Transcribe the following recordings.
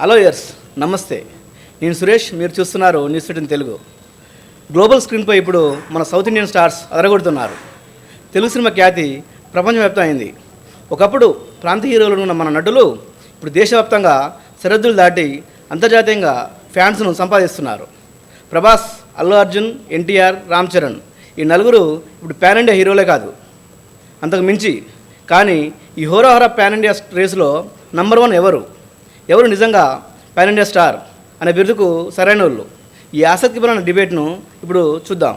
Hello యర్స్ నమస్తే, నేను సురేష్. మీరు చూస్తున్నారు న్యూస్ 15 తెలుగు. గ్లోబల్ స్క్రీన్పై ఇప్పుడు మన సౌత్ ఇండియన్ స్టార్స్ అదరగొడుతున్నారు. తెలుగు సినిమా ఖ్యాతి ప్రపంచవ్యాప్తం అయింది. ఒకప్పుడు ప్రాంతీయ హీరోలు ఉన్న మన నటులు ఇప్పుడు దేశవ్యాప్తంగా సరిహద్దులు దాటి అంతర్జాతీయంగా ఫ్యాన్స్ను సంపాదిస్తున్నారు. ప్రభాస్, అల్లు అర్జున్, ఎన్టీఆర్, రామ్ చరణ్ ఈ నలుగురు ఇప్పుడు పాన్ ఇండియా హీరోలే కాదు, అంతకు మించి. కానీ ఈ హోరాహోరా పాన్ ఇండియా రేసులో నంబర్ 1 ఎవరు నిజంగా పాన్ ఇండియా స్టార్ అనే బిరుదుకు సరైన వాళ్ళు? ఈ ఆసక్తికరమైన డిబేట్ను ఇప్పుడు చూద్దాం.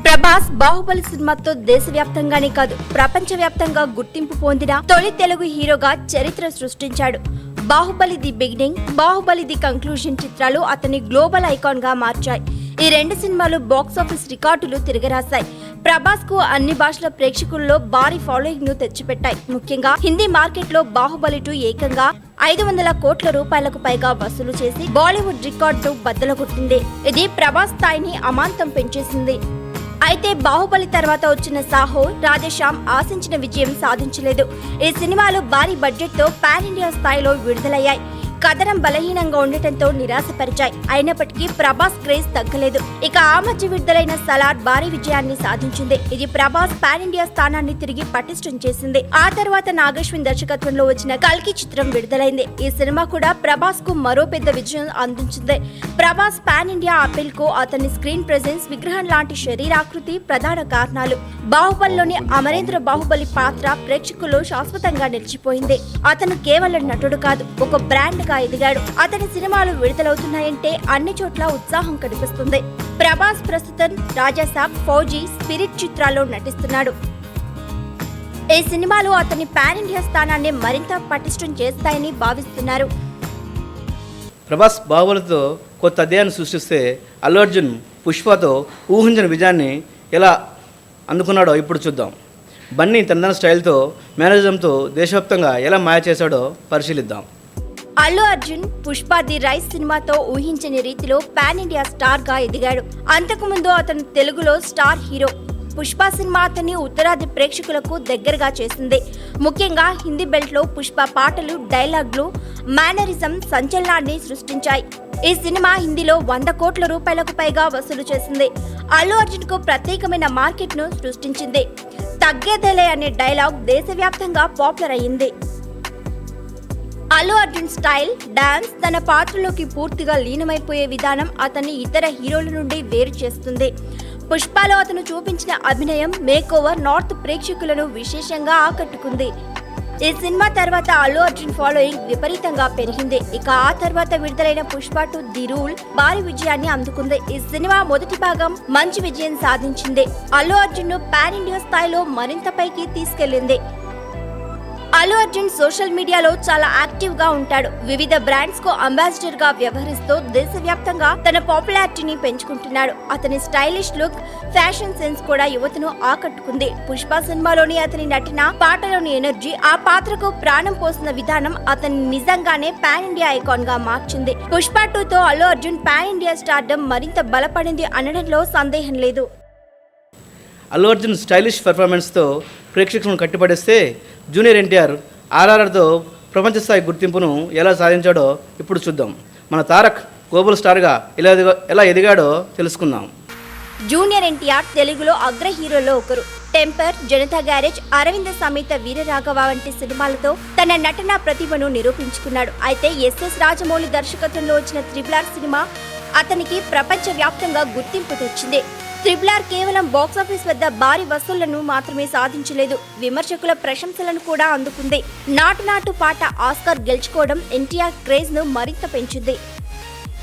ప్రభాస్ బాహుబలి సినిమాతో దేశవ్యాప్తంగానే కాదు ప్రపంచవ్యాప్తంగా గుర్తింపు పొందిన తొలి తెలుగు హీరోగా చరిత్ర సృష్టించాడు. Baahubali the beginning, Baahubali the conclusion చిత్రాలు అతని గ్లోబల్ ఐకాన్ గా మార్చాయి. ఈ 2 సినిమాలు బాక్సాఫీస్ రికార్డులు తిరగరాశాయి. ప్రభాస్ కు అన్ని భాషల ప్రేక్షకుల్లో భారీ ఫాలోయింగ్ ను తెచ్చిపెట్టాయి. ముఖ్యంగా హిందీ మార్కెట్ లో బాహుబలి 2 ఏకంగా 500 కోట్ల రూపాయలకు పైగా వసూలు చేసి బాలీవుడ్ రికార్డు బద్దలగొట్టింది. ఇది ప్రభాస్ స్థాయిని అమాంతం పెంచేసింది. అయితే బాహుబలి తర్వాత వచ్చిన సాహో, రాధేశ్యామ్ ఆశించిన విజయం సాధించలేదు. ఈ సినిమాలు భారీ బడ్జెట్ తో పాన్ ఇండియా స్థాయిలో విడుదలయ్యాయి. కథనం బలహీనంగా ఉండటంతో నిరాశపరిచాయి. అయినప్పటికీ ప్రభాస్ క్రేజ్ తగ్గలేదు. ఇక ఆ మధ్య విడుదలైన సలార్ భారీ విజయాన్ని సాధించింది. ఇది ప్రభాస్ పాన్ ఇండియా స్థానాన్ని తిరిగి పటిష్టం చేసింది. ఆ తర్వాత నాగేశ్వన్ దర్శకత్వంలో వచ్చిన కల్కి చిత్రం విడుదలైంది. ఈ సినిమా కూడా ప్రభాస్ కు మరో పెద్ద విజయం అందించింది. ప్రభాస్ పాన్ ఇండియా అపీల్ కు అతని స్క్రీన్ ప్రెజెన్స్, విగ్రహం లాంటి శరీరాకృతి ప్రధాన కారణాలు. బాహుబలిలోని అమరేంద్ర బాహుబలి పాత్ర ప్రేక్షకుల్లో శాశ్వతంగా నిలిచిపోయింది. అతను కేవలం నటుడు కాదు, ఒక బ్రాండ్ గా ఎదిగాడు. అతని సినిమాలు విడుదలవుతున్నాయంటే అన్ని చోట్ల ఉత్సాహం కనిపిస్తుంది. ప్రభాస్ ప్రస్తుతం రాజాసాబ్, ఫౌజీ, స్పిరిట్ చిత్రాల్లో నటిస్తున్నాడు. ఈ సినిమాలు అతని పాన్ ఇండియా స్థానాన్ని మరింత పటిష్టం చేస్తాయని భావిస్తున్నారు. ప్రభాస్ బాహుబలితో కొత్త అధ్యాయాన్ని సృష్టిస్తే, అల్లు అర్జున్ పుష్పతో ఊహించిన విజయాన్ని ఎలా అందుకున్నాడో ఇప్పుడు చూద్దాం. బన్నీ తన స్టైల్తో, మేనరిజంతో దేశవ్యాప్తంగా ఎలా మాయ చేశాడో పరిశీలిద్దాం. అల్లు అర్జున్ పుష్ప ది రైస్ సినిమాతో ఊహించని రీతిలో పాన్ ఇండియా స్టార్ గా ఎదిగాడు. అంతకుముందు అతను తెలుగులో స్టార్ హీరో. పుష్ప సినిమా అతన్ని ఉత్తరాది ప్రేక్షకులకు దగ్గరగా చేసింది. ముఖ్యంగా హిందీ బెల్ట్ లో పుష్ప పాటలు, డైలాగ్లు, మేనరిజం సంచలనాన్ని సృష్టించాయి. ఈ సినిమా హిందీలో 100 కోట్ల రూపాయలకు పైగా వసూలు చేసింది. అల్లు అర్జున్ కు ప్రత్యేకమైన మార్కెట్ ను సృష్టించింది. తగ్గేదేలే అనే డైలాగ్ దేశవ్యాప్తంగా పాపులర్ అయ్యింది. అల్లు అర్జున్ స్టైల్, డాన్స్, తన పాత్రలోకి పూర్తిగా లీనమైపోయే విధానం అతన్ని ఇతర హీరోల నుండి వేరు చేస్తుంది. పుష్పలో అతను చూపించిన అభినయం, మేక్ ఓవర్ నార్త్ ప్రేక్షకులను విశేషంగా ఆకట్టుకుంది. ఈ సినిమా తర్వాత అల్లు అర్జున్ ఫాలోయింగ్ విపరీతంగా పెరిగింది. ఇక ఆ తర్వాత విడుదలైన పుష్ప 2 ది రూల్ భారీ విజయాన్ని అందుకుంది. ఈ సినిమా మొదటి భాగం మంచి విజయం సాధించింది. అల్లు అర్జున్ ను పాన్ ఇండియా స్థాయిలో మరింత పైకి తీసుకెళ్లింది. అల్లు అర్జున్ సోషల్ మీడియాలో చాలా యాక్టివ్ గా ఉంటాడు. వివిధ బ్రాండ్స్ కు అంబాసిడర్ గా వ్యవహరిస్తూ దేశవ్యాప్తంగా తన పాపులారిటీని పెంచుకుంటున్నాడు. అతని స్టైలిష్ లుక్, ఫ్యాషన్ సెన్స్ కూడా యువతను ఆకట్టుకుంది. పుష్ప సినిమాలోని అతని నటన, పాటలోని ఎనర్జీ, ఆ పాత్రకు ప్రాణం పోసిన విధానం అతన్ని నిజంగానే పాన్ ఇండియా ఐకాన్ గా మార్చింది. పుష్ప 2తో Allu Arjun pan India stardom మరింత బలపడింది అనడంలో సందేహం లేదు. అల్లు అర్జున్ స్టైలిష్ పెర్ఫార్మెన్స్తో ప్రేక్షకులను కట్టిపడేస్తే, జూనియర్ ఎన్టీఆర్ ఆర్ఆర్ఆర్తో ప్రపంచ స్థాయి గుర్తింపును ఎలా సాధించాడో ఇప్పుడు చూద్దాం. మన తారక్ గ్లోబల్ స్టార్గా ఎలా ఎదిగాడో తెలుసుకుందాం. జూనియర్ ఎన్టీఆర్ తెలుగులో అగ్ర హీరోలో ఒకరు. టెంపర్, జనతా గ్యారేజ్, అరవింద సమేత వీరరాఘవ వంటి సినిమాలతో తన నటనా ప్రతిభను నిరూపించుకున్నాడు. అయితే ఎస్ఎస్ రాజమౌళి దర్శకత్వంలో వచ్చిన త్రిబుల్ సినిమా అతనికి ప్రపంచ వ్యాప్తంగా గుర్తింపు తెచ్చింది. త్రిబుల్ కేవలం బాక్సాఫీస్ వద్ద భారీ వసూళ్లను మాత్రమే సాధించలేదు, విమర్శకుల ప్రశంసలను కూడా అందుకుంది. నాటు నాటు పాట ఆస్కార్ గెలుచుకోవడం ఎన్టీఆర్ క్రేజ్ ను మరింత పెంచింది.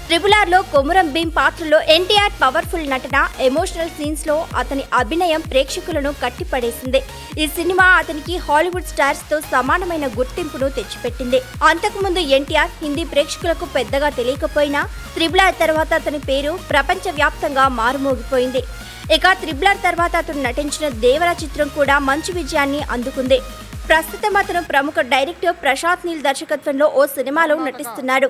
త్రిబుల్ లో కొమురం భీం పాత్రలో ఎన్టీఆర్ పవర్ఫుల్ నటన, ఎమోషనల్ సీన్స్ లో అతని అభినయం ప్రేక్షకులను కట్టిపడేసింది. ఈ సినిమా అతనికి హాలీవుడ్ స్టార్స్ తో సమానమైన గుర్తింపును తెచ్చిపెట్టింది. అంతకుముందు ఎన్టీఆర్ హిందీ ప్రేక్షకులకు పెద్దగా తెలియకపోయినా త్రిబుల్ తర్వాత అతని పేరు ప్రపంచ వ్యాప్తంగా మారుమోగిపోయింది. ఇక త్రిబుల్ తర్వాత అతను నటించిన దేవరా చిత్రం కూడా మంచి విజయాన్ని అందుకుంది. ప్రస్తుతం అతను ప్రముఖ డైరెక్టర్ ప్రశాంత్ నీల్ దర్శకత్వంలో ఓ సినిమాలో నటిస్తున్నాడు.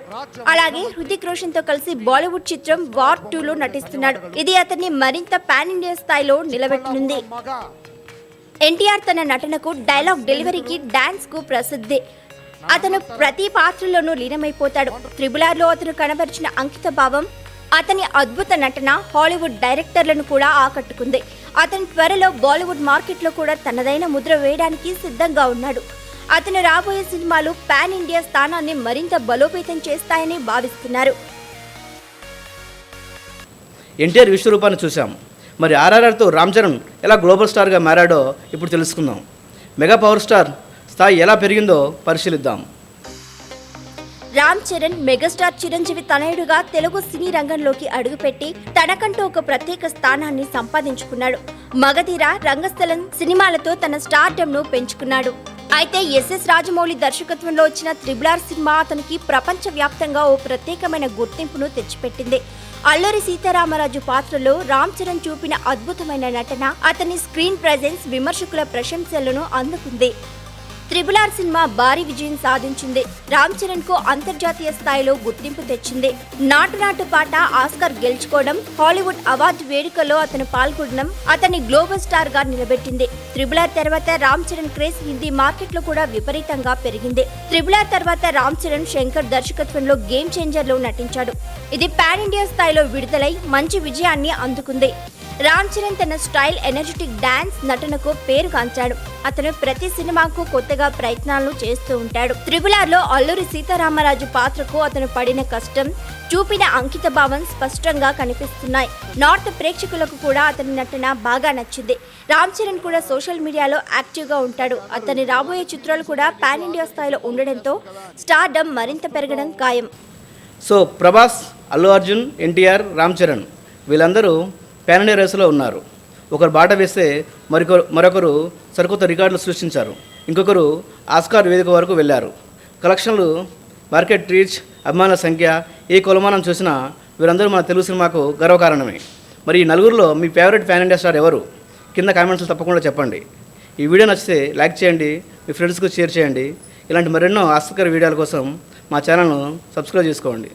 అలాగే హృతిక్ రోషన్ తో కలిసి బాలీవుడ్ చిత్రం వార్ 2లో నటిస్తున్నాడు. ఇది అతన్ని మరింత పాన్ ఇండియా స్థాయిలో నిలబెట్టనుంది. ఎన్టీఆర్ తన నటనకు, డైలాగ్ డెలివరీకి, డాన్స్కు ప్రసిద్ధి. అతను ప్రతి పాత్రలోనూ లీనమైపోతాడు. త్రిబులార్లో అతను కనబరిచిన అంకిత భావం, అతని అద్భుత నటన హాలీవుడ్ డైరెక్టర్లను కూడా ఆకట్టుకుంది. అతను త్వరలో బాలీవుడ్ మార్కెట్లో కూడా తనదైన ముద్ర వేయడానికి సిద్ధంగా ఉన్నాడు. అతను రాబోయే సినిమాలు పాన్ ఇండియా స్థానాన్ని మరింత బలోపేతం చేస్తాయని భావిస్తున్నారు. ఎన్టీఆర్ విశ్వరూపాన్ని చూశాం. మరి ఆర్ఆర్ఆర్తో రామ్ చరణ్ ఎలా గ్లోబల్ స్టార్గా మారాడో ఇప్పుడు తెలుసుకుందాం. మెగా పవర్ స్టార్ స్థాయి ఎలా పెరిగిందో పరిశీలిద్దాం. రామ్ చరణ్ మెగాస్టార్ చిరంజీవి తనయుడుగా తెలుగు సినీ రంగంలోకి అడుగుపెట్టి తనకంటూ ఒక ప్రత్యేక స్థానాన్ని సంపాదించుకున్నాడు. మగధీర, రంగస్థలం సినిమాలతో తన స్టార్డమ్ను పెంచుకున్నాడు. అయితే ఎస్ఎస్ రాజమౌళి దర్శకత్వంలో వచ్చిన త్రిబులార్ సినిమా అతనికి ప్రపంచవ్యాప్తంగా ఓ ప్రత్యేకమైన గుర్తింపును తెచ్చిపెట్టింది. అల్లూరి సీతారామరాజు పాత్రలో రామ్ చరణ్ చూపిన అద్భుతమైన నటన అతని స్క్రీన్ ప్రెజెన్స్ విమర్శకుల ప్రశంసలను అందుకుంది. త్రిబులార్ సినిమా భారీ విజయం సాధించింది. రామ్ చరణ్ కు అంతర్జాతీయ స్థాయిలో గుర్తింపు తెచ్చింది. నాటు నాటు పాట ఆస్కార్ గెలుచుకోవడం, హాలీవుడ్ అవార్డు వేడుకలో అతను పాల్గొనడం అతని గ్లోబల్ స్టార్ గా నిలబెట్టింది. త్రిబులార్ తర్వాత రామ్ చరణ్ క్రేజ్ హిందీ మార్కెట్ లో కూడా విపరీతంగా పెరిగింది. త్రిబులార్ తర్వాత రామ్ చరణ్ శంకర్ దర్శకత్వంలో గేమ్ చేంజర్ లో నటించాడు. ఇది పాన్ ఇండియా స్థాయిలో విడుదలై మంచి విజయాన్ని అందుకుంది. రామ్ చరణ్ తన స్టైల్, ఎనర్జెటిక్ డాన్స్ నటనకు పేరుగాంచాడు. అతను ప్రతి సినిమాకు కొత్తగా ప్రయత్నాలు చేస్తూ ఉంటాడు. త్రిబులార్లో అల్లూరి సీతారామరాజు పాత్రకు అతను పడిన కష్టం, చూపిన అంకిత భావం స్పష్టంగా కనిపిస్తున్నాయి. నార్త్ ప్రేక్షకులకు కూడా అతని నటన బాగా నచ్చింది. రామ్ చరణ్ కూడా సోషల్ మీడియాలో యాక్టివ్గా ఉంటాడు. అతని రాబోయే చిత్రాలు కూడా పాన్ ఇండియా స్థాయిలో ఉండడంతో స్టార్డమ్ మరింత పెరగడం ఖాయం. సో ప్రభాస్, అల్లు అర్జున్, ఎన్టీఆర్, రామ్ చరణ్ వీళ్ళందరూ పాన్ ఇండియా రేసులో ఉన్నారు. ఒకరు బాట వేస్తే మరొకరు సరికొత్త రికార్డులు సృష్టించారు. ఇంకొకరు ఆస్కార్ వేదిక వరకు వెళ్ళారు. కలెక్షన్లు, మార్కెట్ రీచ్, అభిమానుల సంఖ్య ఏ కొలమానం చూసినా వీరందరూ మన తెలుగు సినిమాకు గర్వకారణమే. మరి ఈ నలుగురిలో మీ ఫేవరెట్ పాన్ ఇండియా స్టార్ ఎవరు? కింద కామెంట్స్లో తప్పకుండా చెప్పండి. ఈ వీడియో నచ్చితే లైక్ చేయండి, మీ ఫ్రెండ్స్కు షేర్ చేయండి. ఇలాంటి మరెన్నో ఆసక్తికర వీడియోల కోసం మా ఛానల్ను సబ్స్క్రైబ్ చేసుకోండి.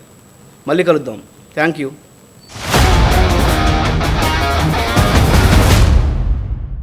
మళ్ళీ కలుద్దాం. Thank you.